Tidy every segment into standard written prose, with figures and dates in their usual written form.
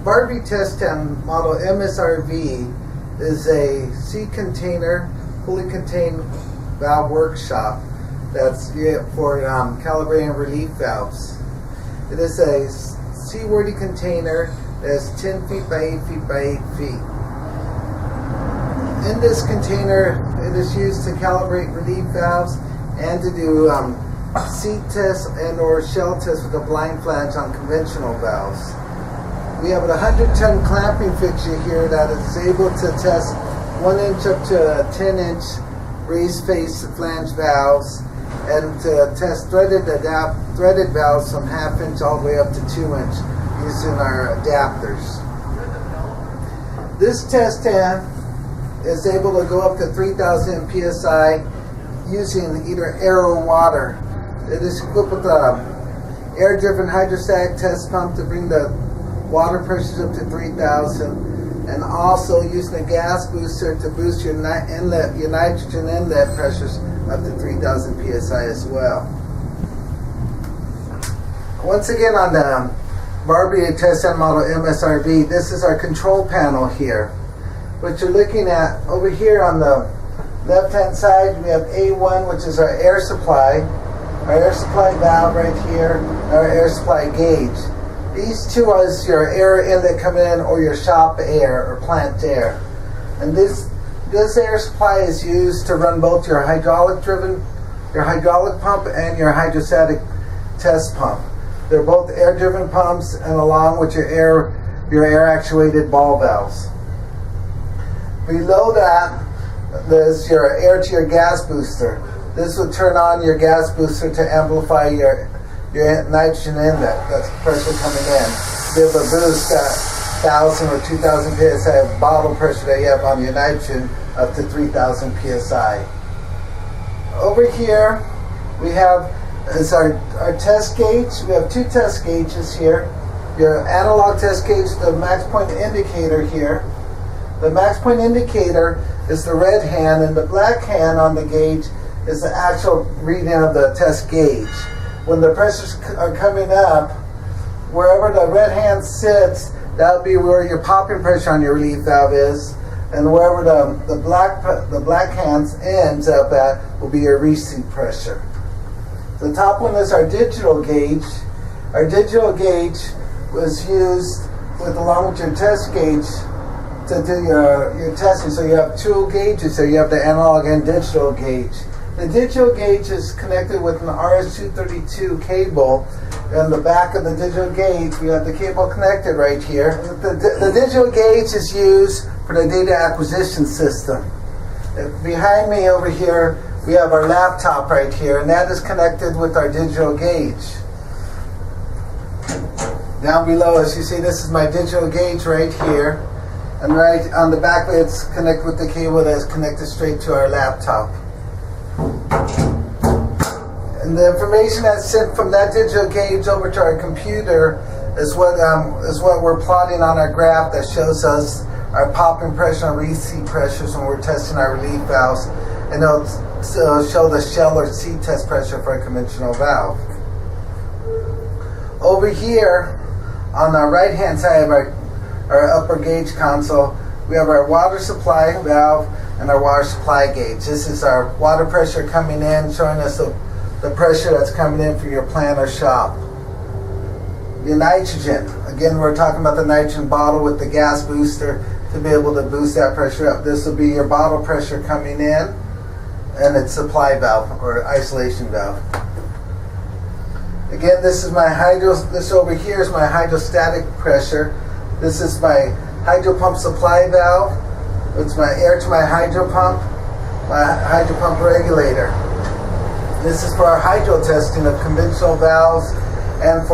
Barbie test stand model MSRV is a sea container, fully contained valve workshop that's for calibrating relief valves. It is a seaworthy container that's 10 feet by 8 feet by 8 feet. In this container, it is used to calibrate relief valves and to do seat tests and or shell tests with a blind flange on conventional valves. We have a 100-ton clamping fixture here that is able to test 1 inch up to 10-inch raised face flange valves, and to test threaded valves from 1/2 inch all the way up to 2 inch using our adapters. This test stand is able to go up to 3,000 psi using either air or water. It is equipped with an air-driven hydrostatic test pump to bring the water pressures up to 3,000, and also using a gas booster to boost your nitrogen inlet pressures up to 3,000 psi as well. Once again, on the Barbie test stand model MSRV, this is our control panel here. What you're looking at over here on the left-hand side, we have A1, which is our air supply valve right here, our air supply gauge. These two are your air inlet coming in, or your shop air or plant air. And this air supply is used to run both your hydraulic pump and your hydrostatic test pump. They're both air-driven pumps, and along with your air actuated ball valves. Below that, there's your air to your gas booster. This will turn on your gas booster to amplify your nitrogen inlet, that's pressure coming in. Be able to boost that 1,000 or 2,000 psi of bottle pressure that you have on your nitrogen up to 3,000 psi. Over here, we have our test gauge. We have 2 test gauges here. Your analog test gauge, the max point indicator here. The max point indicator is the red hand, and the black hand on the gauge is the actual reading of the test gauge. When the pressures are coming up, wherever the red hand sits, that'll be where your popping pressure on your relief valve is, and wherever the black hand ends up at will be your reseat pressure. The top one is our digital gauge. Our digital gauge was used along with your test gauge to do your testing. So you have 2 gauges there. You have the analog and digital gauge. The digital gauge is connected with an RS-232 cable. On the back of the digital gauge, we have the cable connected right here. The digital gauge is used for the data acquisition system. Behind me over here, we have our laptop right here, and that is connected with our digital gauge. Down below, as you see, this is my digital gauge right here. And right on the back, it's connected with the cable that's connected straight to our laptop. And the information that's sent from that digital gauge over to our computer is what we're plotting on our graph that shows us our popping pressure and reseat pressures when we're testing our relief valves, and it'll show the shell or seat test pressure for a conventional valve. Over here on the right hand side of our upper gauge console, we have our water supply valve and our water supply gauge. This is our water pressure coming in, showing us the pressure that's coming in for your plant or shop. Your nitrogen, again, we're talking about the nitrogen bottle with the gas booster to be able to boost that pressure up. This will be your bottle pressure coming in, and its supply valve or isolation valve. Again, this over here is my hydrostatic pressure. This is my hydro pump supply valve. It's my air to my hydro pump regulator. This is for our hydro testing of conventional valves, and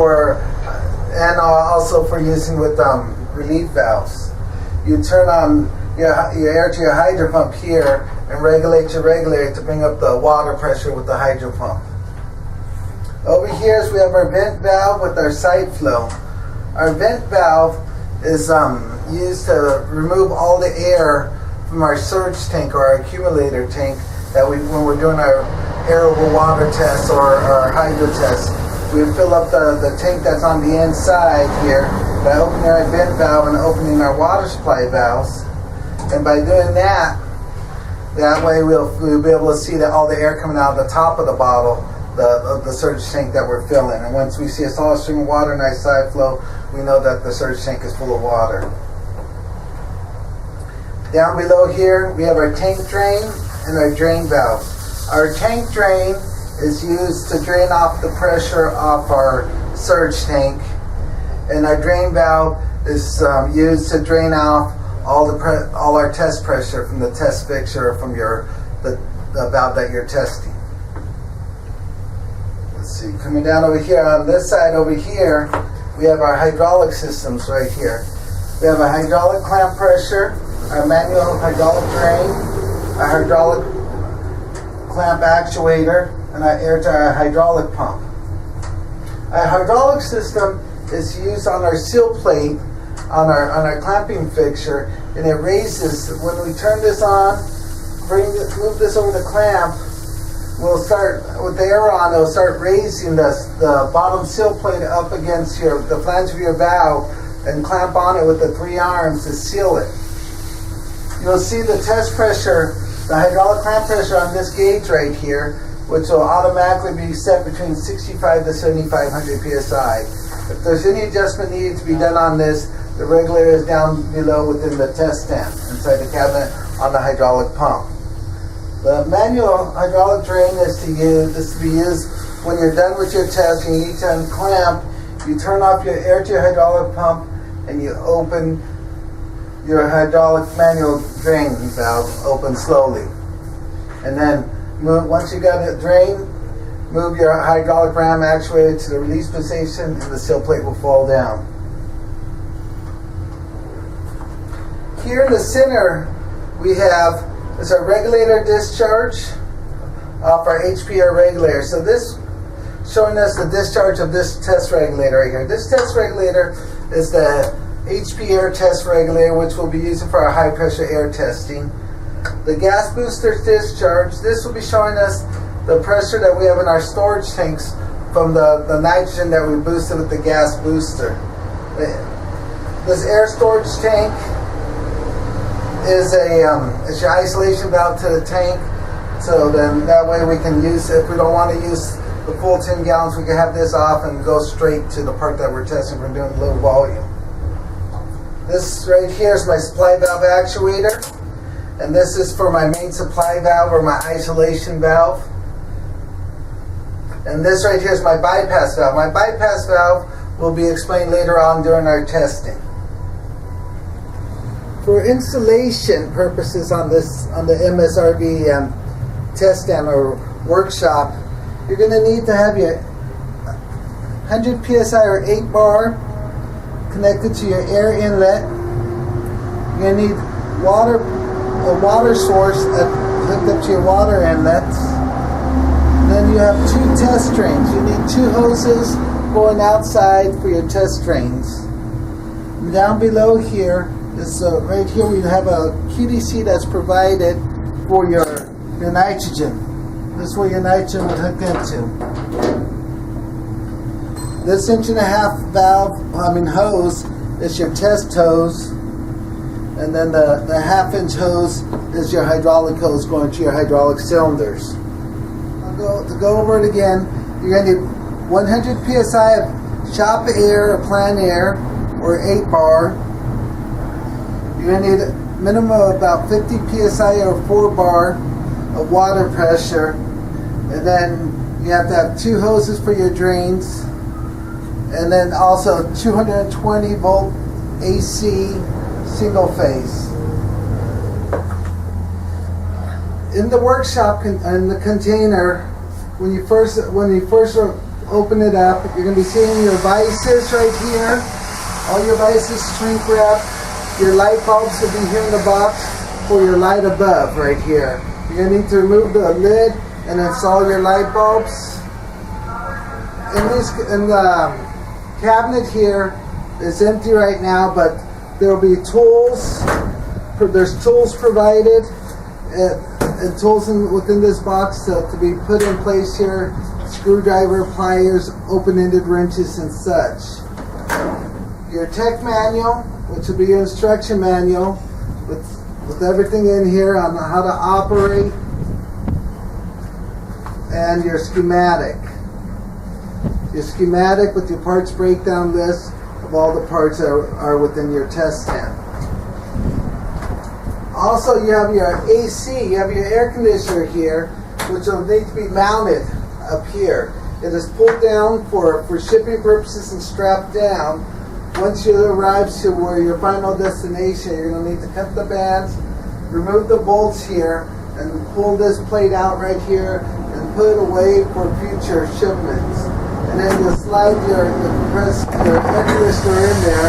also for using with relief valves. You turn on your air to your hydro pump here and regulate your regulator to bring up the water pressure with the hydro pump. Over here we have our vent valve with our side flow. Our vent valve is used to remove all the air from our surge tank or our accumulator tank that when we're doing our air over water tests or our hydro tests. We fill up the tank that's on the inside here, by opening our vent valve and opening our water supply valves. And by doing that, that way we'll be able to see that all the air coming out of the top of the bottle, the surge tank that we're filling. And once we see a solid stream of water, nice side flow, we know that the surge tank is full of water. Down below here, we have our tank drain and our drain valve. Our tank drain is used to drain off the pressure off our surge tank, and our drain valve is used to drain off all our test pressure from the test fixture, from the valve that you're testing. Let's see, coming down over here on this side over here, we have our hydraulic systems right here. We have a hydraulic clamp pressure, our manual hydraulic drain, a hydraulic clamp actuator, and our air to our hydraulic pump. Our hydraulic system is used on our seal plate on our clamping fixture, and it raises. When we turn this on, move this over the clamp, we'll start with the air on. It'll start raising the bottom seal plate up against the flange of your valve, and clamp on it with the 3 arms to seal it. You'll see the test pressure, the hydraulic clamp pressure on this gauge right here, which will automatically be set between 65 to 7,500 psi. If there's any adjustment needed to be done on this, the regulator is down below within the test stand inside the cabinet on the hydraulic pump. The manual hydraulic drain is to be used when you're done with your test and you need to unclamp. You turn off your air to your hydraulic pump and you open your hydraulic manual drain valve open slowly. And then once you got it drained, move your hydraulic ram actuator to the release position and the seal plate will fall down. Here in the center, we have our regulator discharge off our HPR regulator. So this showing us the discharge of this test regulator right here. This test regulator is the HPR test regulator, which we'll be using for our high pressure air testing. The gas booster discharge, this will be showing us the pressure that we have in our storage tanks from the nitrogen that we boosted with the gas booster. This air storage tank is your isolation valve to the tank, so then that way we can use, if we don't want to use the full 10 gallons, we can have this off and go straight to the part that we're testing for doing low volume. This right here is my supply valve actuator, and this is for my main supply valve or my isolation valve. And this right here is my bypass valve. My bypass valve will be explained later on during our testing. For installation purposes on the MSRB test stand or workshop, you're going to need to have your 100 psi or 8 bar connected to your air inlet. You're going to need a water source hooked up to your water inlets. And then you have 2 test drains. You need 2 hoses going outside for your test drains. And down below here, right here we have a QDC that's provided for your nitrogen. This is where your nitrogen would hook into. This 1.5-inch hose is your test hose, and then the 1/2-inch hose is your hydraulic hose going to your hydraulic cylinders. To go over it again, you're going to need 100 psi of shop air or plant air or 8 bar. You're going to need a minimum of about 50 psi or 4 bar of water pressure. And then you have to have 2 hoses for your drains. And then also 220 volt AC single phase. In the workshop, in the container, when you first open it up, you're going to be seeing your vices right here. All your vices shrink wrapped. Your light bulbs will be here in the box for your light above right here. You're going to need to remove the lid and install your light bulbs. In the cabinet here is empty right now, but there will be tools. There's tools provided and tools within this box to be put in place here. Screwdriver, pliers, open-ended wrenches, and such. your tech manual, which will be your instruction manual with everything in here on how to operate, and your schematic. Your schematic with your parts breakdown list of all the parts that are within your test stand. Also, you have your AC, you have your air conditioner here, which will need to be mounted up here. It is pulled down for shipping purposes and strapped down. Once you arrive to where your final destination, you're going to need to cut the bands, remove the bolts here, and pull this plate out right here and put it away for future shipments. And then you'll slide your air conditioner in there.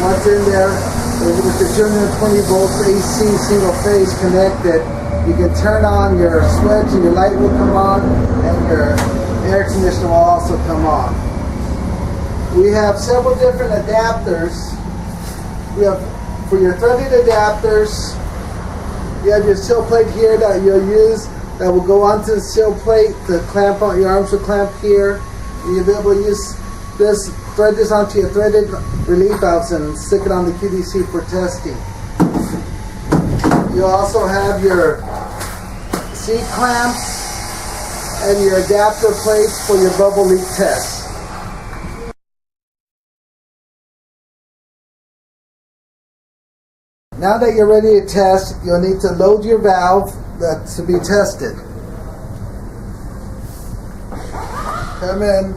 Once in there, with the 220 volts AC single phase connected, you can turn on your switch and your light will come on, and your air conditioner will also come on. We have several different adapters. We have, for your threaded adapters, you have your sill plate here that you'll use that will go onto the sill plate to clamp on. Your arms will clamp here. And you'll be able to use this, thread this onto your threaded relief valves and stick it on the QDC for testing. You also have your seat clamps and your adapter plates for your bubble leak test. Now that you're ready to test, you'll need to load your valve that's to be tested. Come in.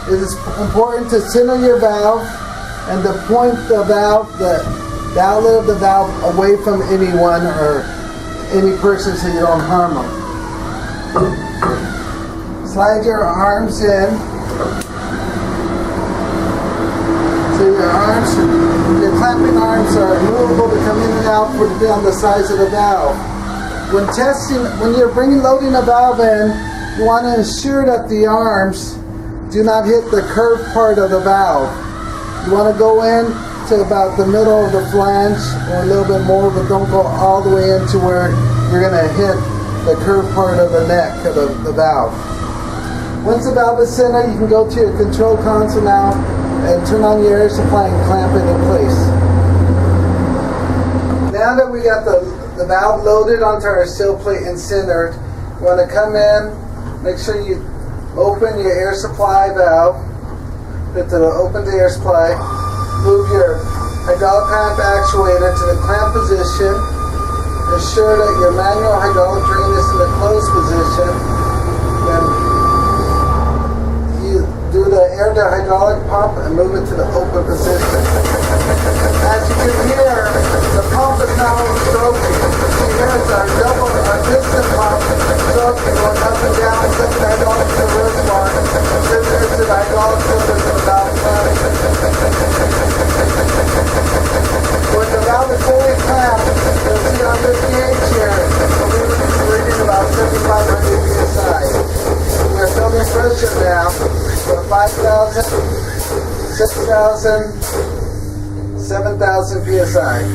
It is important to center your valve and to point the valve, the outlet of the valve, away from anyone or any person so you don't harm them. Slide your arms in. So your clamping arms are movable to come in and out for to be on the size of the valve. When testing, when you're loading a valve in, you want to ensure that the arms do not hit the curved part of the valve. You want to go in to about the middle of the flange or a little bit more, but don't go all the way into where you're going to hit the curved part of the neck of the valve. Once the valve is centered, you can go to your control console now and turn on your air supply and clamp it in place. Now that we got the valve loaded onto our sill plate and centered, you want to come in, make sure you open your air supply valve, open the air supply, move your hydraulic clamp actuator to the clamp position, ensure that your manual hydraulic drain is in the closed position, then you do the air to hydraulic pump and move it to the open position. As you can hear, the pump is now stroking. You hear it's our distant pump stroking, going up and down, sending hydraulic to the reservoir, and sending it to the hydraulic filters in the valve clamp. When the valve is fully clamped, you'll see on this gauge here, we're reading about 7,500 psi. We're building pressure now for 5,000, 6,000, 7,000 psi.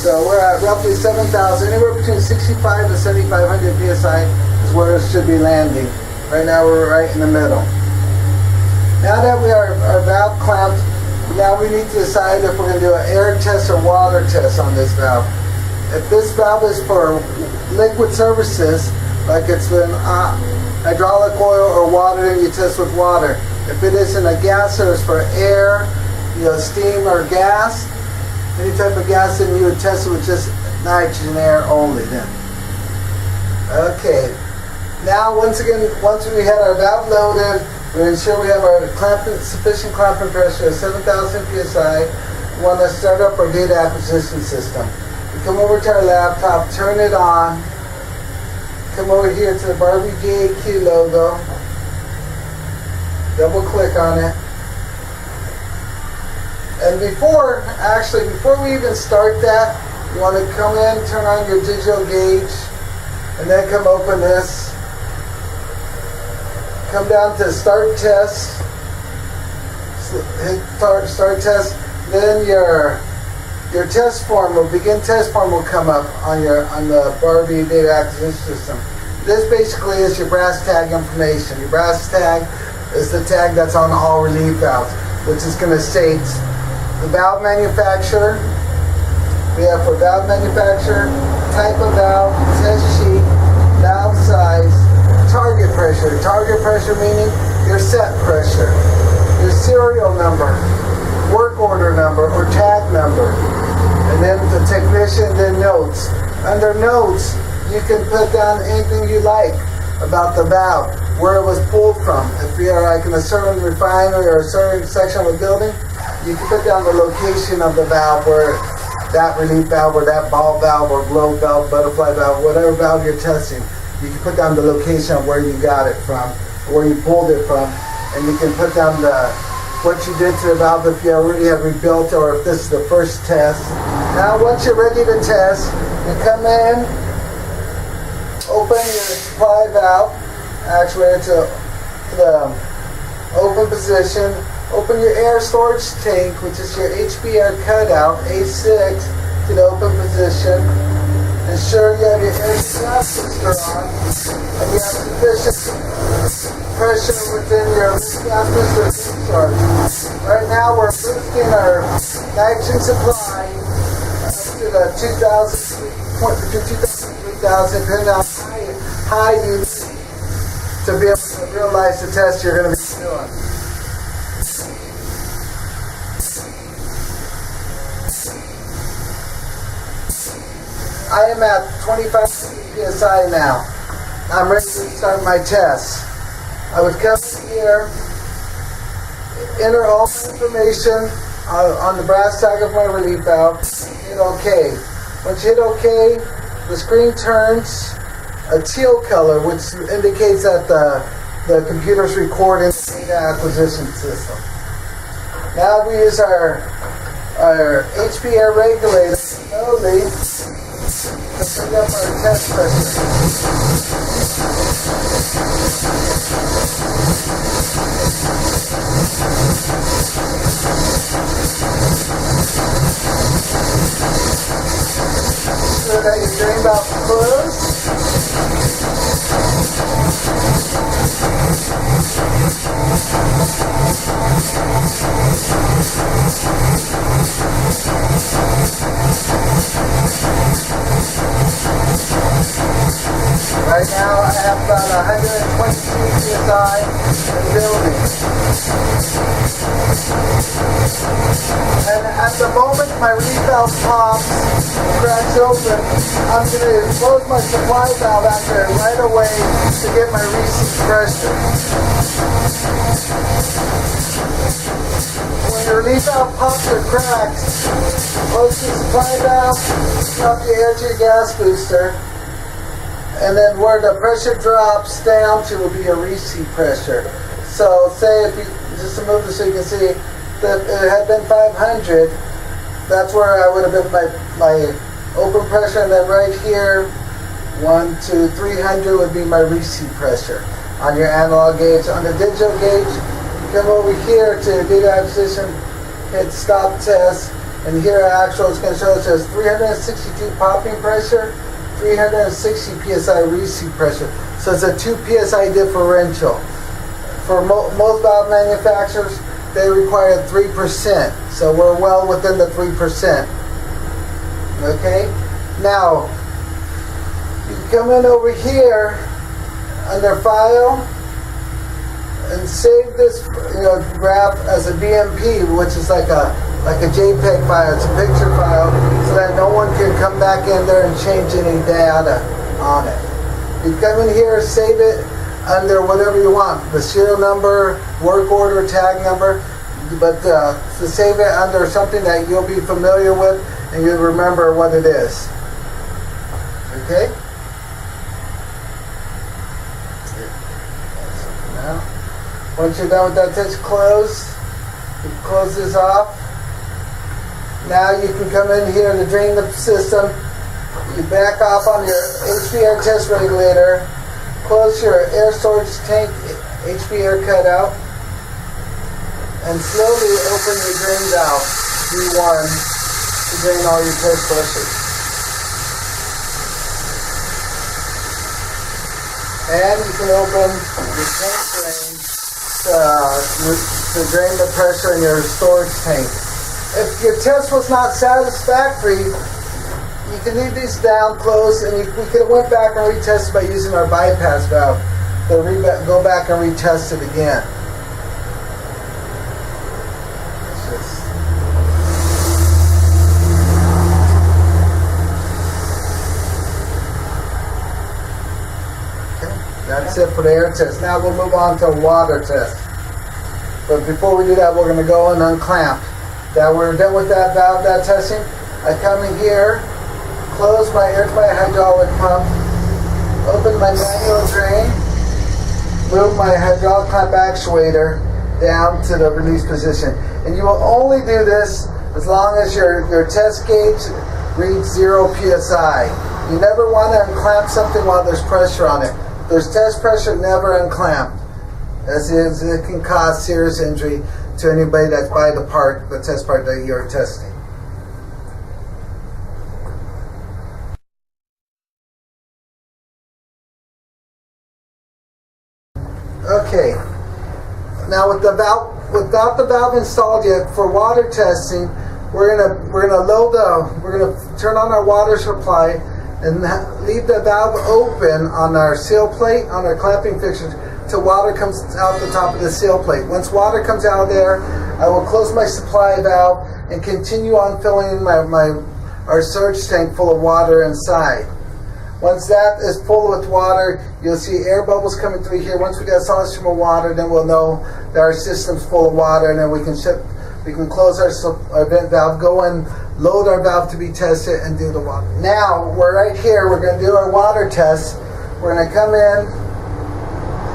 So we're at roughly 7,000, anywhere between 65 and 7,500 psi is where it should be landing. Right now we're right in the middle. Now that we are our valve clamped, now we need to decide if we're going to do an air test or water test on this valve. If this valve is for liquid surfaces, like it's been hydraulic oil or water, then you test with water. If it isn't a gas source for air, steam or gas, any type of gas, then you would test it with just nitrogen air only then. Okay. Now once we had our valve loaded, we ensure we have our sufficient clamping pressure of 7,000 psi. We want to start up our data acquisition system. We come over to our laptop, turn it on, come over here to the Barbie JAQ logo, double click on it. And before we even start that, you want to come in, turn on your digital gauge, and then come open this. Come down to start test, hit start test, then your test form will come up on the Barbie data acquisition system. This basically is your brass tag information. Your brass tag is the tag that's on all relief valves, which is going to state the valve manufacturer. We have for valve manufacturer, type of valve, test sheet, valve size, target pressure. Target pressure meaning your set pressure, your serial number, work order number or tag number, and then the technician, then notes. Under notes, you can put down anything you like about the valve, where it was pulled from. If we are like in a certain refinery or a certain section of a building, you can put down the location of the valve, where that relief valve or that ball valve or globe valve, butterfly valve, whatever valve you're testing, you can put down the location of where you got it from, where you pulled it from, and you can put down what you did to the valve if you already have rebuilt or if this is the first test. Now once you're ready to test, you come in, open your supply valve actuator to the open position, open your air storage tank, which is your HB air cutout, A6, to the open position. Ensure you have your air booster on and you have sufficient pressure within your gas booster discharge. Right now we're boosting our nitrogen supply up to the 2,000, between 2,000 and 3,000, depending on how high you need to be able to realize the test you're going to be doing. I am at 25 psi now. I'm ready to start my test. I would come here, enter all the information on the brass tag of my relief valve, hit OK. Once you hit OK, the screen turns a teal color, which indicates that the computer's recording the data acquisition system. Now we use our HP air regulator slowly to bring up our test pressure. So that your drain valve closed. Right now I have about 122 psi in building. And at the moment my relief valve pops, cracks open, I'm going to close my supply valve after right away to get my receipt pressure. When your relief valve pops or cracks, close the supply valve, drop the air to your gas booster, and then where the pressure drops down to will be your receipt pressure. So say if you, just to move this so you can see, that it had been 500, that's where I would have been my open pressure, and then right here, 1, 2, 300 would be my receipt pressure on your analog gauge. On the digital gauge, you come over here to data acquisition, hit stop test, and here actual is going to show it says 362 popping pressure, 360 psi receipt pressure. So it's a 2 psi differential. For most valve manufacturers, they require 3%. So we're well within the 3%. Okay? Now, you come in over here under File and save this graph as a BMP, which is like a JPEG file. It's a picture file, so that no one can come back in there and change any data on it. You come in here, save it under whatever you want, the serial number, work order, tag number, but to save it under something that you'll be familiar with and you'll remember what it is. Okay? Now, once you're done with that test, close. You close this off. Now you can come in here to drain the system. You back off on your HP air test regulator. Close your air storage tank, HP air cutout, and slowly open your drain valve, V1, to drain all your test pressure. And you can open the tank drain to drain the pressure in your storage tank. If your test was not satisfactory, you can leave these down closed, and we could have went back and retested by using our bypass valve. So go back and retest it again. That's it for the air test. Now we'll move on to a water test. But before we do that, we're going to go and unclamp. Now we're done with that valve, that testing. I come in here, close my air to my hydraulic pump, open my manual drain, move my hydraulic clamp actuator down to the release position. And you will only do this as long as your test gauge reads 0 psi. You never want to unclamp something while there's pressure on it. There's test pressure, never unclamp, as it can cause serious injury to anybody that's by the test part that you're testing. Okay, now without the valve installed yet, for water testing, we're gonna turn on our water supply and leave the valve open on our seal plate, on our clamping fixture, till water comes out the top of the seal plate. Once water comes out of there, I will close my supply valve and continue on filling our surge tank full of water inside. Once that is full with water, you'll see air bubbles coming through here. Once we get a solid stream of water, then we'll know that our system's full of water, and then we can close our vent valve, go and load our valve to be tested, and do the water. Now, we're right here. We're going to do our water test. We're going to come in.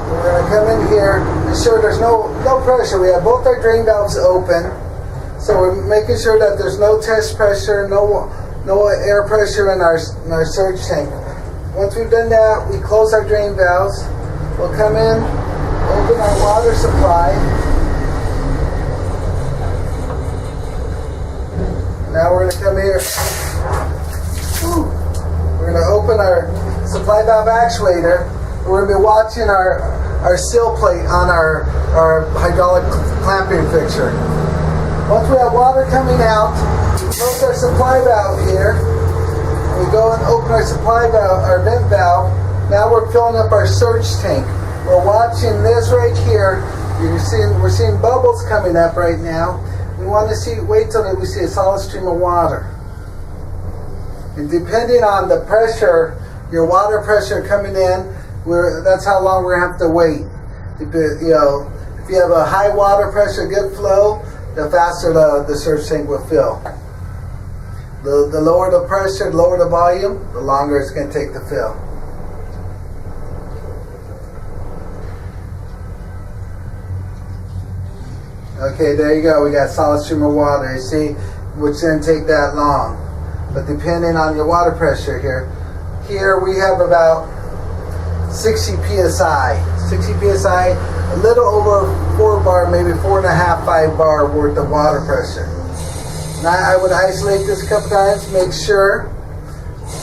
We're going to come in here and ensure there's no pressure. We have both our drain valves open. So we're making sure that there's no test pressure, no air pressure in our surge tank. Once we've done that, we close our drain valves. We'll come in, open our water supply. Now we're going to come here. We're going to open our supply valve actuator. We're going to be watching our seal plate on our hydraulic clamping fixture. Once we have water coming out, we close our supply valve here. We go and open our supply valve, our vent valve. Now we're filling up our surge tank. We're watching this right here. We're seeing bubbles coming up right now. We want to wait till we see a solid stream of water. And depending on the pressure, your water pressure coming in, that's how long we're going to have to wait. If you have a high water pressure, good flow, the faster the surge tank will fill. The lower the pressure, the lower the volume, the longer it's going to take to fill. Okay, there you go. We got solid stream of water. You see, which didn't take that long. But depending on your water pressure here we have about 60 psi. 60 psi, a little over 4 bar, maybe 4.5, 5 bar worth of water pressure. Now I would isolate this a couple times, make sure,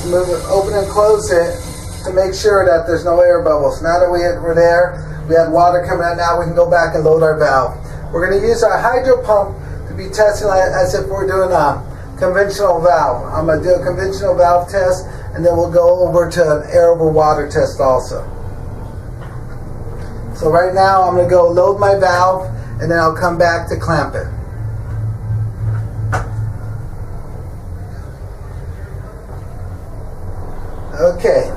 move it, open and close it to make sure that there's no air bubbles. Now that we're there, we have water coming out. Now we can go back and load our valve. We're going to use our hydro pump to be testing as if we're doing a conventional valve. I'm going to do a conventional valve test, and then we'll go over to an air over water test also. So right now I'm going to go load my valve, and then I'll come back to clamp it. Okay,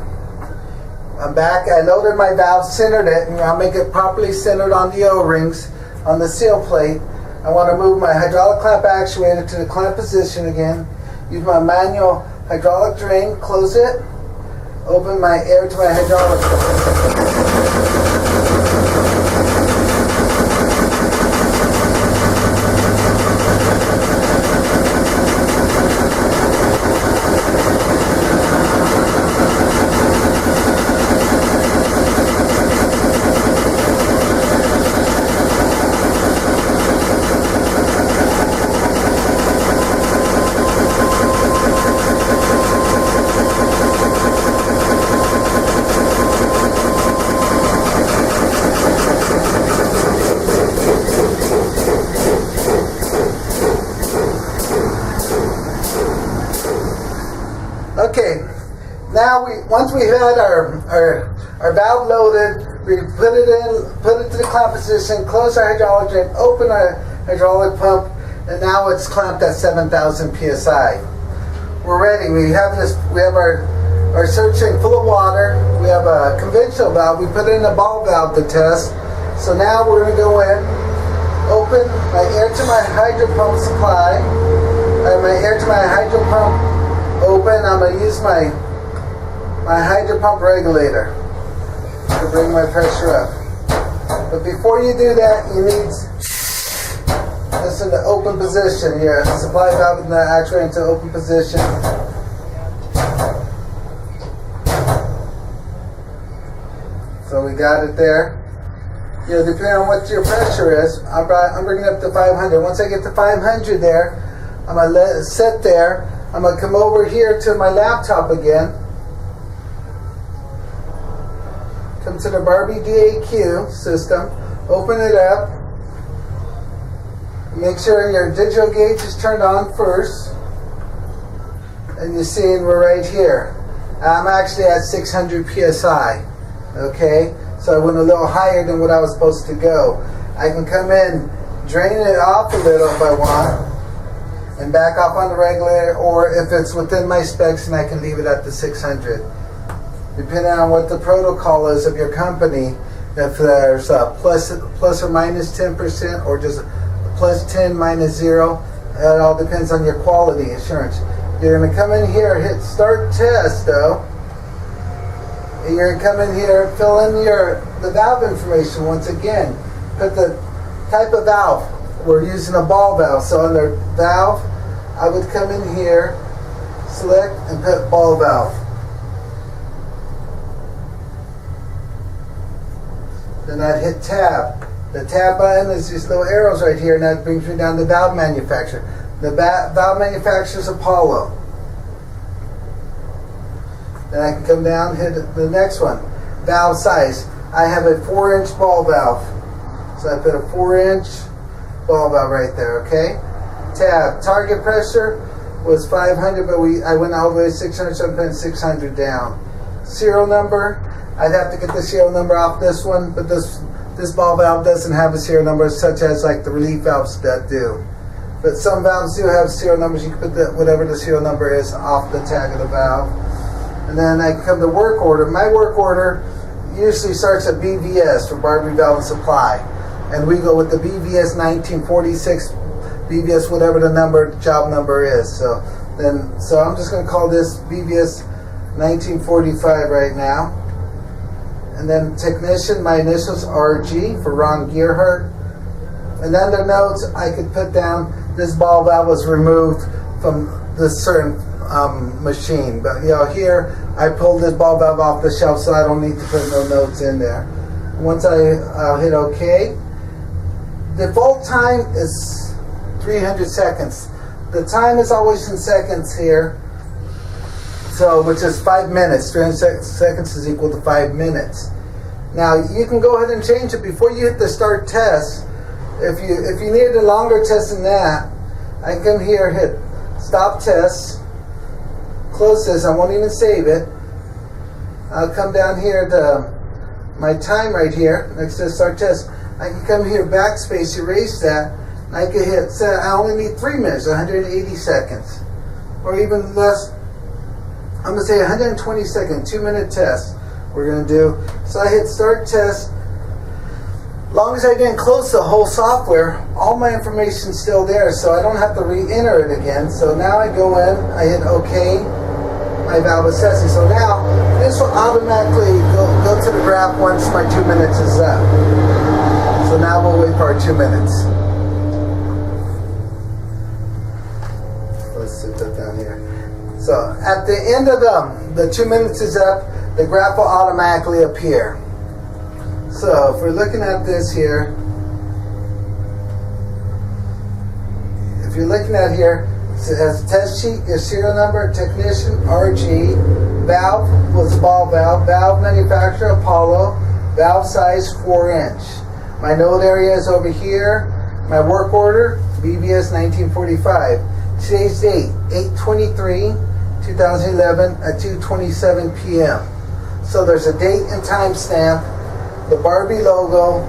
I'm back. I loaded my valve, centered it, and I'll make it properly centered on the O-rings on the seal plate. I want to move my hydraulic clamp actuator to the clamp position again. Use my manual hydraulic drain, close it, open my air to my hydraulic. once we had our valve loaded, we put it to the clamp position, close our hydraulic drain, open our hydraulic pump, and now it's clamped at 7,000 psi. We're ready. We have our search tank full of water. We have a conventional valve. We put in a ball valve to test. So now we're going to go in, open my air to my hydro pump supply, my air to my hydro pump open. I'm going to use my hydro pump regulator to bring my pressure up. But before you do that, you need this in the open position here. The supply valve and the actuator into open position. So we got it there. You know, depending on what your pressure is, I'm bringing it up to 500. Once I get to 500 there, I'm going to let it sit there. I'm going to come over here to my laptop again. Come to the Barbie DAQ system. Open it up. Make sure your digital gauge is turned on first. And you're seeing we're right here. I'm actually at 600 psi. Okay? So I went a little higher than what I was supposed to go. I can come in, drain it off a little if I want, and back off on the regulator, or if it's within my specs, and I can leave it at the 600. Depending on what the protocol is of your company, if there's a plus or minus 10%, or just plus 10 minus 0, it all depends on your quality assurance. You're going to come in here, hit start test though. You're going to come in here, fill in the valve information once again. Put the type of valve. We're using a ball valve. So under valve, I would come in here, select, and put ball valve. Then I'd hit tab. The tab button is these little arrows right here, and that brings me down to valve manufacturer. The valve manufacturer is Apollo. Then I can come down, hit the next one. Valve size. I have a 4-inch ball valve. So I put a 4-inch ball valve right there, okay? Tab. Target pressure was 500, but I went all the way to 600, so I'm putting 600 down. Serial number. I'd have to get the serial number off this one, but this ball valve doesn't have a serial number, such as like the relief valves that do. But some valves do have serial numbers. You can put whatever the serial number is off the tag of the valve. And then I come to work order. My work order usually starts at BVS for Barbie Valve and Supply. And we go with the BVS 1946, BVS whatever the job number is. So I'm just going to call this BVS 1945 right now. And then technician, my initials RG for Ron Gearhart. And then the notes I could put down, this ball valve was removed from this certain machine, but here I pulled this ball valve off the shelf, so I don't need to put no notes in there. Once I'll hit OK. Default time is 300 seconds. The time is always in seconds here, so which is 5 minutes. 300 seconds is equal to 5 minutes. Now you can go ahead and change it before you hit the start test. If you need a longer test than that, I can come here, hit stop test. Close this. I won't even save it. I'll come down here to my time right here next to start test. I can come here, backspace, erase that. And I can hit set. I only need 3 minutes, 180 seconds, or even less. I'm gonna say 120 seconds, 2-minute test. We're gonna do. So I hit start test. As long as I didn't close the whole software, all my information's still there, so I don't have to re-enter it again. So now I go in, I hit OK. My valve assessing. So now this will automatically go to the graph once my 2 minutes is up. So now we'll wait for our 2 minutes. Let's sit that down here. So at the end of the 2 minutes is up, the graph will automatically appear. So if we're looking at this here, if you're looking at here, it has test sheet, your serial number, technician, RG, valve was ball valve, valve manufacturer, Apollo, valve size 4-inch. My node area is over here. My work order, BVS 1945. Today's date, 8/23, 2011 at 2:27 p.m. So there's a date and time stamp, the Barbie logo,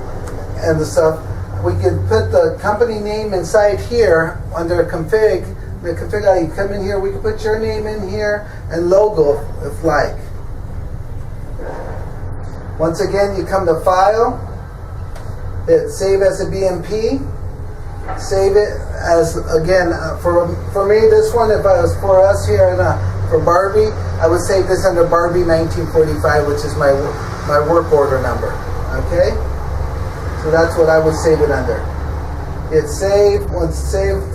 and the stuff. We can put the company name inside here under config. The config, you come in here, we can put your name in here and logo if like. Once again, you come to File, hit Save as a BMP, save it as, again, for me, this one, if it was for us here for Barbie, I would save this under Barbie 1945, which is my work order number, okay? So that's what I would save it under. Hit Save. Once it's saved,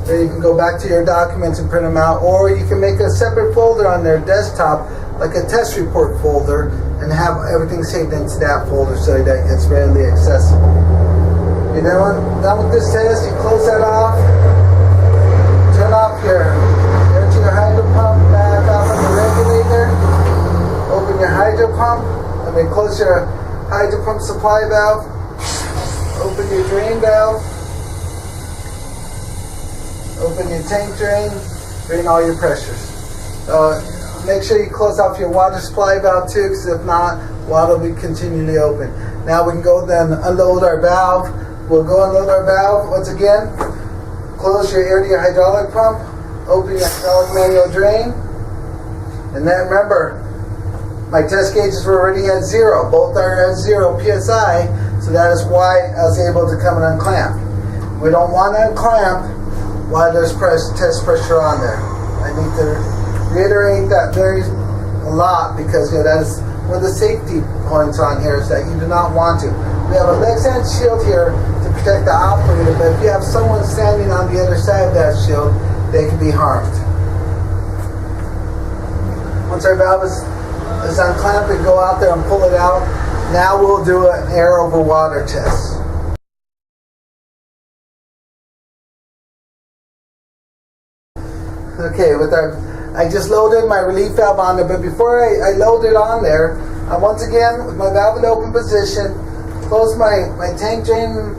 then you can go back to your documents and print them out, or you can make a separate folder on their desktop, like a test report folder, and have everything saved into that folder so that it's readily accessible. You're done with this test, you close that off, turn off your hydro pump, back off on the regulator, open your hydro pump, and then close your hydro pump supply valve, open your drain valve, open your tank drain, drain all your pressures. Make sure you close off your water supply valve too, because if not, water will be continually open. Now we can go then unload our valve. We'll go unload our valve. Once again, close your air to your hydraulic pump, open your hydraulic manual drain, and then remember, my test gauges were already at 0. Both are at 0 PSI, so that is why I was able to come and unclamp. We don't want to unclamp while there's test pressure on there. I need to reiterate that a lot, because that is one of the safety points on here, is that you do not want to. We have a Lexan shield here to protect the operator, but if you have someone standing on the other side of that shield, they can be harmed. Once our valve is unclamped, we go out there and pull it out. Now we'll do an air over water test. Okay, I just loaded my relief valve on there, but before I load it on there, once again, with my valve in open position, close my tank drain,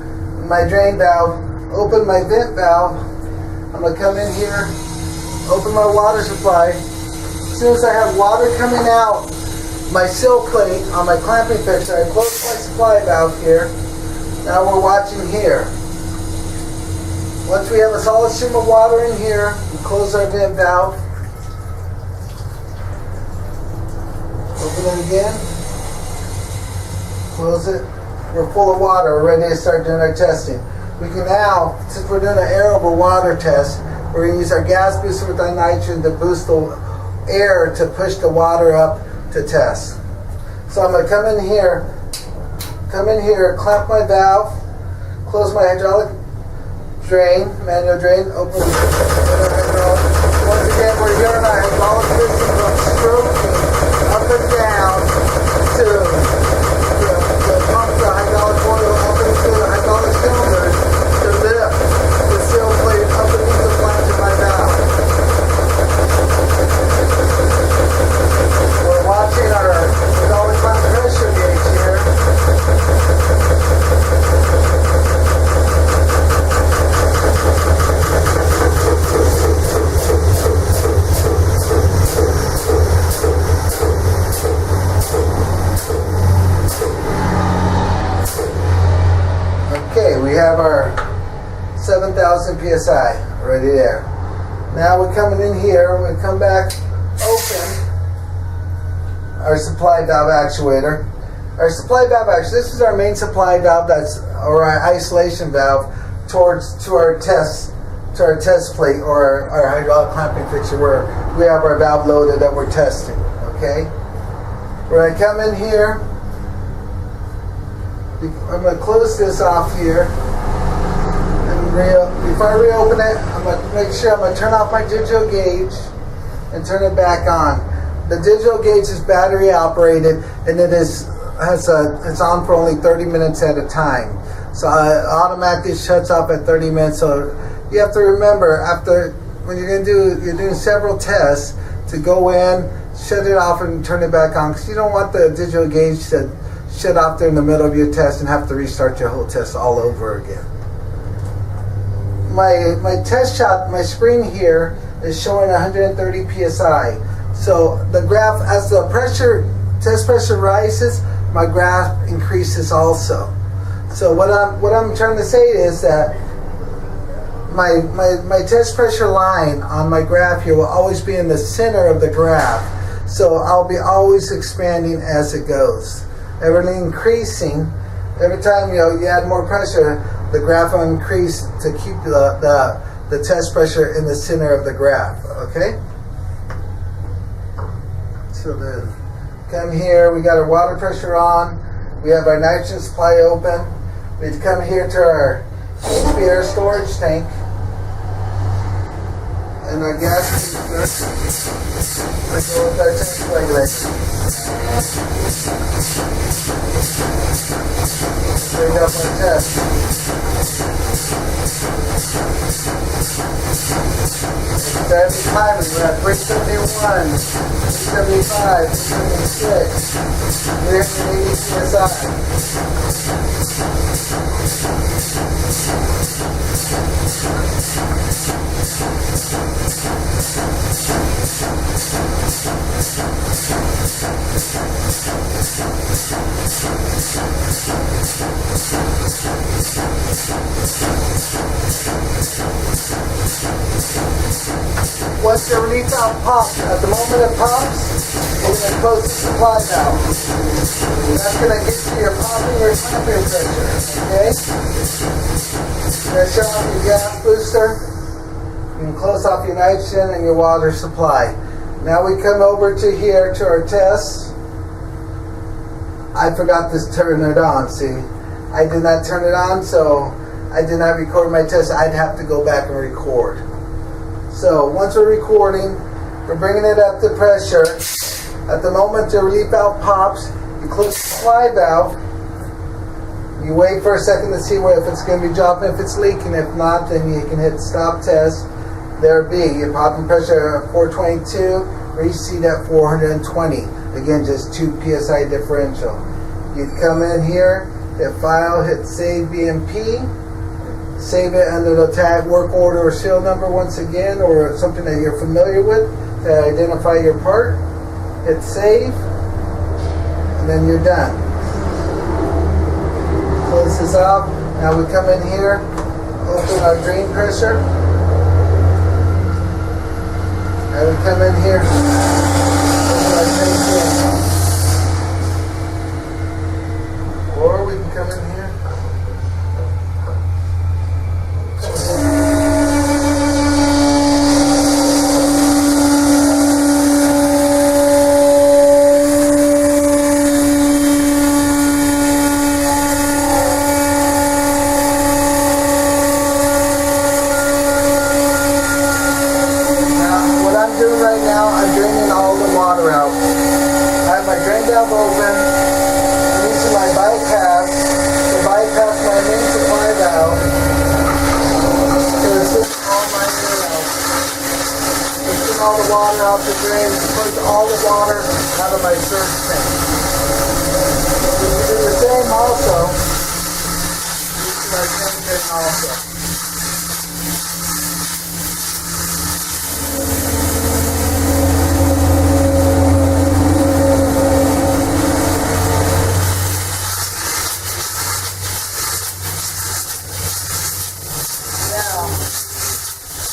my drain valve, open my vent valve. I'm going to come in here, open my water supply. As soon as I have water coming out, my sill plate on my clamping fixture, I close my supply valve here. Now we're watching here. Once we have a solid stream of water in here, we close our vent valve. Open it again. Close it. We're full of water. We're ready to start doing our testing. We can now, since we're doing an air over water test, we're going to use our gas booster with our nitrogen to boost the air to push the water up to test. So I'm going to come in here, clamp my valve, close my hydraulic drain, manual drain, open the hydraulic. Once again, we're here in our hydraulic system from stroking up and down to pump the hydraulic oil up into the hydraulic cylinders to lift the seal plate up into the flange of my valve. We're watching our hydraulic pump pressure gauge here. Okay, we have our 7,000 PSI already there. Now we're coming in here, we come back, open our supply valve actuator. Our supply valve actuator, this is our main supply valve, or our isolation valve to our test plate, or our hydraulic clamping fixture, where we have our valve loaded that we're testing. Okay? We're going to come in here. I'm going to close this off here. And before I reopen it, I'm going to make sure I'm going to turn off my digital gauge and turn it back on. The digital gauge is battery operated, and it's on for only 30 minutes at a time. So it automatically shuts off at 30 minutes. So you have to remember, when you're doing several tests, to go in, shut it off and turn it back on, because you don't want the digital gauge to shut off there in the middle of your test and have to restart your whole test all over again. My test shot, my screen here is showing 130 psi. So the graph, as the test pressure rises, my graph increases also. So what I'm trying to say is that my test pressure line on my graph here will always be in the center of the graph. So I'll be always expanding as it goes. Everything increasing. Every time you add more pressure, the graph will increase to keep the test pressure in the center of the graph. Okay? So then come here, we got our water pressure on, we have our nitrogen supply open. We come here to our HP air storage tank. And our gas let's go with our tank regulator. Bring up our test. Starting timing, we're at 371, 375, 376, 380 psi. Once the relief valve pops, at the moment it pops, we're going to close the supply valve. That's going to get you your popping or clamping pressure, okay? You're going to shut off your gas booster. You can close off your nitrogen and your water supply. Now we come over to here to our test. I forgot to turn it on, see? I did not turn it on, so I did not record my test. I'd have to go back and record. So once we're recording, we're bringing it up to pressure. At the moment the relief valve pops, you close the supply valve. You wait for a second to see if it's going to be dropping, if it's leaking. If not, then you can hit stop test. There be your popping pressure at 422, reseat at 420. Again, just 2 psi differential. You come in here, hit file, hit save BMP. Save it under the tag work order or serial number once again, or something that you're familiar with to identify your part. Hit save, and then you're done. Close this off. Now we come in here, open our drain pressure, and we come in here, open our drain drain. Or we can come in here. All the water out the drain, push all the water out of my surge tank. You can do the same also. Use my tank drain also.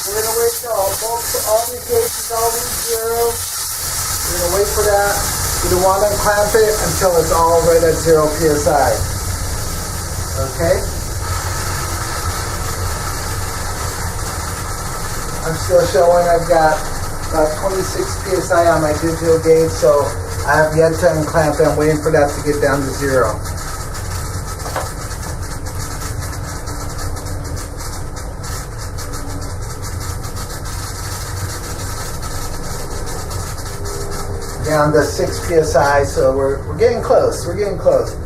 We're going to wait till all these gates all these zero. We're going to wait for that. You don't want to clamp it until it's all right at 0 psi. Okay? I'm still showing I've got about 26 psi on my digital gauge, so I have yet to unclamp it. I'm waiting for that to get down to 0. Down to 6 psi, so we're getting close. We're getting close.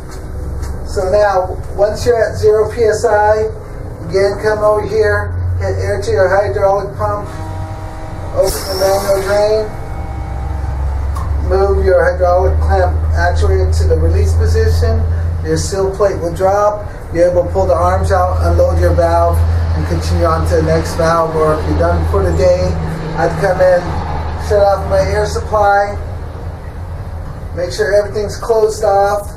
So now, once you're at 0 psi, again come over here, hit air to your hydraulic pump, open the manual drain, move your hydraulic clamp actuator to the release position. Your seal plate will drop. You're able to pull the arms out, unload your valve, and continue on to the next valve. Or if you're done for the day, I'd come in, shut off my air supply, make sure everything's closed off,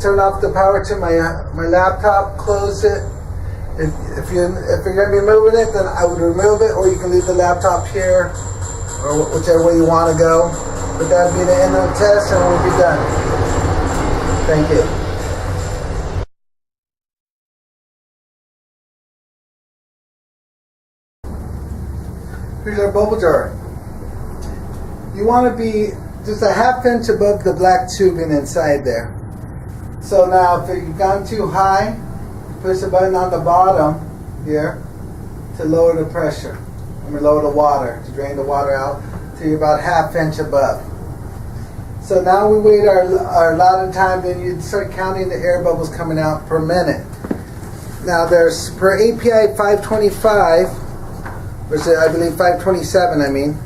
turn off the power to my laptop, close it. If you're going to be moving it, then I would remove it, or you can leave the laptop here, or whichever way you want to go. But that would be the end of the test, and we'll be done. Thank you. Here's our bubble jar. You want to be just a ½ inch above the black tubing inside there. So now if you've gone too high, push the button on the bottom here to lower the pressure. Lower the water, to drain the water out to you're about ½ inch above. So now we wait our allotted time, then you start counting the air bubbles coming out per minute. Now there's, per API 525, which I believe 527 I mean,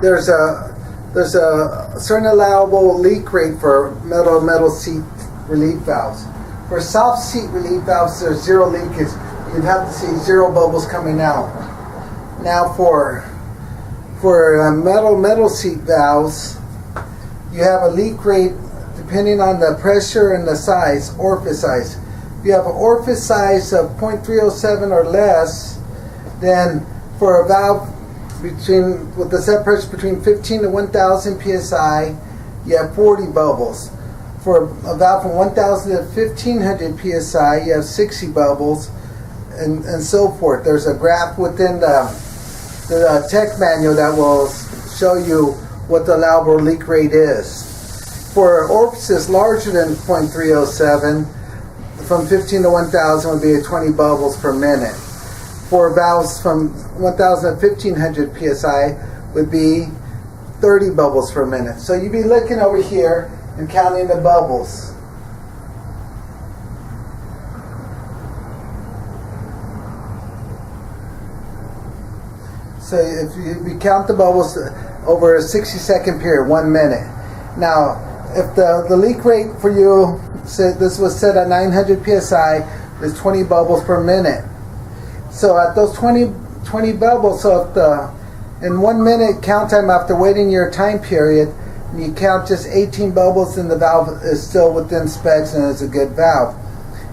there's a certain allowable leak rate for metal seat relief valves. For soft seat relief valves, there's zero leakage. You'd have to see zero bubbles coming out. Now for metal seat valves, you have a leak rate depending on the pressure and the size, orifice size. If you have an orifice size of 0.307 or less, then for a valve with the set pressure between 15 to 1000 psi, you have 40 bubbles. For a valve from 1000 to 1500 psi, you have 60 bubbles, and so forth. There's a graph within the tech manual that will show you what the allowable leak rate is. For orifices larger than 0.307, from 15 to 1000 would be 20 bubbles per minute. For valves from 1000 to 1500 psi would be 30 bubbles per minute. So you'd be looking over here and counting the bubbles. So if you count the bubbles over a 60-second period, 1 minute. Now, if the leak rate for you, this was set at 900 psi, is 20 bubbles per minute. So at those 20 bubbles, so if in 1 minute count time after waiting your time period, you count just 18 bubbles, and the valve is still within specs and is a good valve.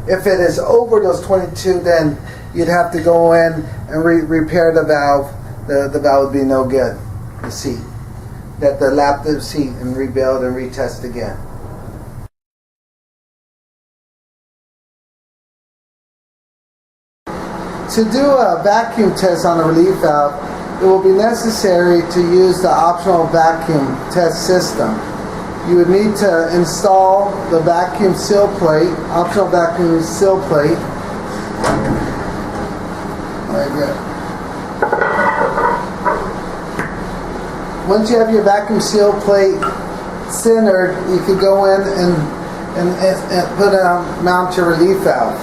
If it is over those 22, then you'd have to go in and repair the valve. The valve would be no good. The seat. That the lap the seat and rebuild and retest again. To do a vacuum test on a relief valve, it will be necessary to use the optional vacuum test system. You would need to install the vacuum seal plate, optional vacuum seal plate. Like that. Once you have your vacuum seal plate centered, you could go in and mount your relief valve.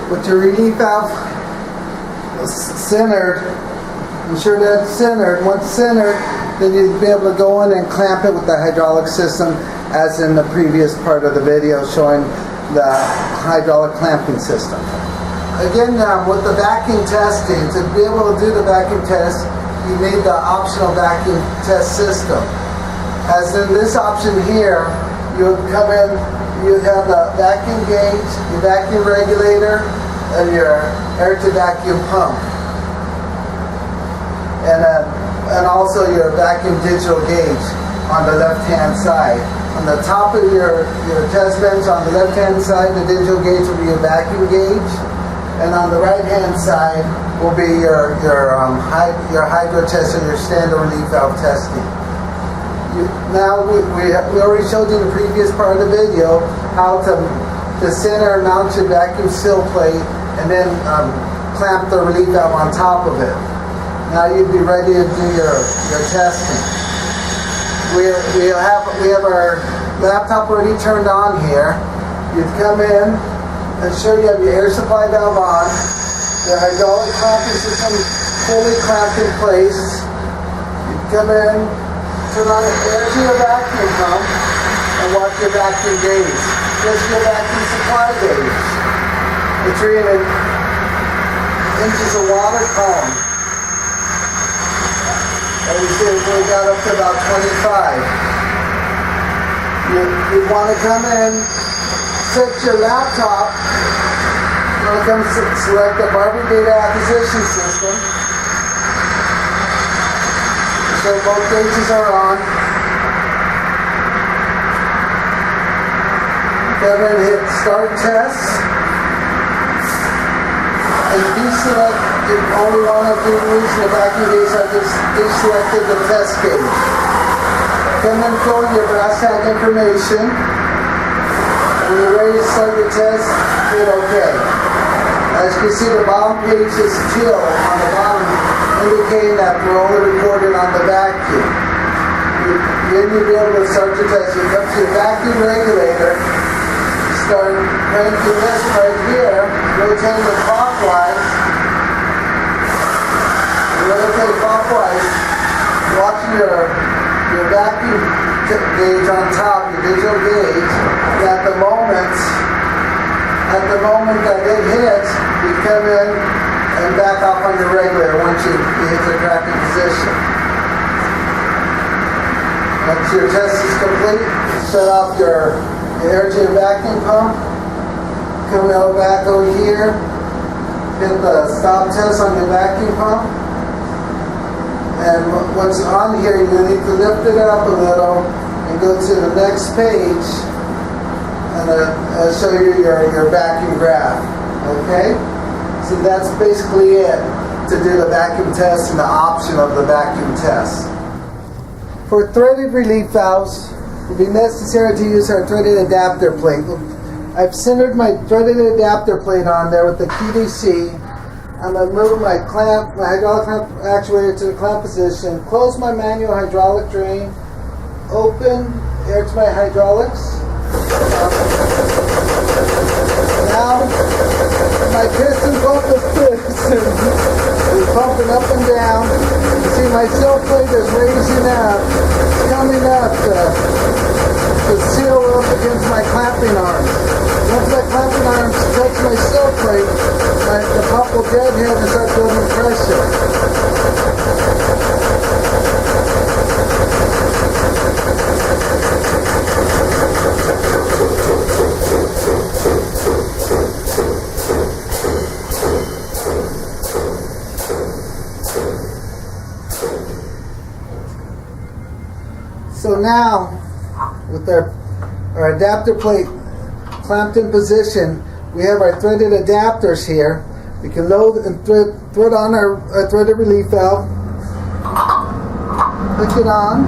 With your relief valve centered, ensure that it's centered. Once centered, then you'd be able to go in and clamp it with the hydraulic system, as in the previous part of the video showing the hydraulic clamping system. Again, with the vacuum testing, to be able to do the vacuum test, you need the optional vacuum test system. As in this option here, you would come in, you have the vacuum gauge, your vacuum regulator, and your air-to-vacuum pump. And also your vacuum digital gauge on the left-hand side. On the top of your test bench on the left-hand side, the digital gauge will be your vacuum gauge, and on the right-hand side will be your hydro test and your standard relief valve testing. Now we already showed you in the previous part of the video how to center and mount your vacuum seal plate and then clamp the relief valve on top of it. Now you'd be ready to do your testing. We have our laptop already turned on here. You'd come in, ensure you have your air supply valve on, The hydraulic clamping system fully clamped in place. You come in, turn on the air to your vacuum pump, and watch your vacuum gauge. This is your vacuum supply gauge. It's reading inches of water column. And we see we got up to about 25. You want to come in, set your laptop. You want to come select the Barbie Data Acquisition System. So both gauges are on. Come in, hit Start Test. And deselect, you only want to do using the vacuum gauge. I just deselected the test gauge. Come in, fill in your brass tag information. When you're ready to start your test, hit OK. As you can see, the bottom page is teal on the bottom, indicating that we're only recording on the vacuum. Then you'll be able to start your test. You come to your vacuum regulator, start cranking this right here, rotating it clockwise. Rotate clockwise, watching your vacuum gauge on top, your digital gauge. And at the moment that it hits, you come in and back off on your regulator once you hit the tracking position. Once your test is complete, shut off your air to your vacuum pump. Come back over here, hit the stop test on your vacuum pump. And once on here, you need to lift it up a little and go to the next page and show you your vacuum graph. Okay? So that's basically it to do the vacuum test and the option of the vacuum test. For threaded relief valves, it will be necessary to use our threaded adapter plate. I've centered my threaded adapter plate on there with the PDC. I'm going to move my hydraulic clamp actuator to the clamp position, close my manual hydraulic drain, open air to my hydraulics. Now, my piston pump is pumping up and down. You see my sill plate is raising up, coming up to seal up against my clamping arms. Once my clamping arms touch my sill plate, the pump will deadhead and start building pressure. So now, with our adapter plate clamped in position, we have our threaded adapters here. We can load and thread on our threaded relief valve. Hook it on.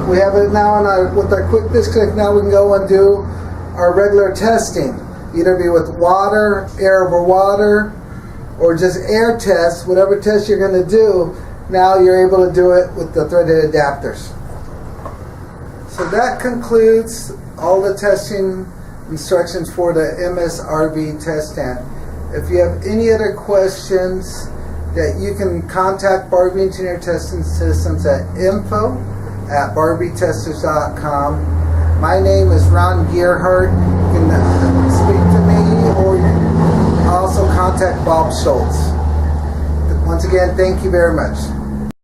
We have it now with our quick disconnect. Now we can go and do our regular testing. Either be with water, air over water, or just air test. Whatever test you're going to do, now you're able to do it with the threaded adapters. So that concludes all the testing instructions for the MSRB test stand. If you have any other questions, that you can contact Barbie Engineer Testing Systems at info@barbietesters.com. My name is Ron Gearhart. You can speak to me, or you can also contact Bob Schultz. Once again, thank you very much.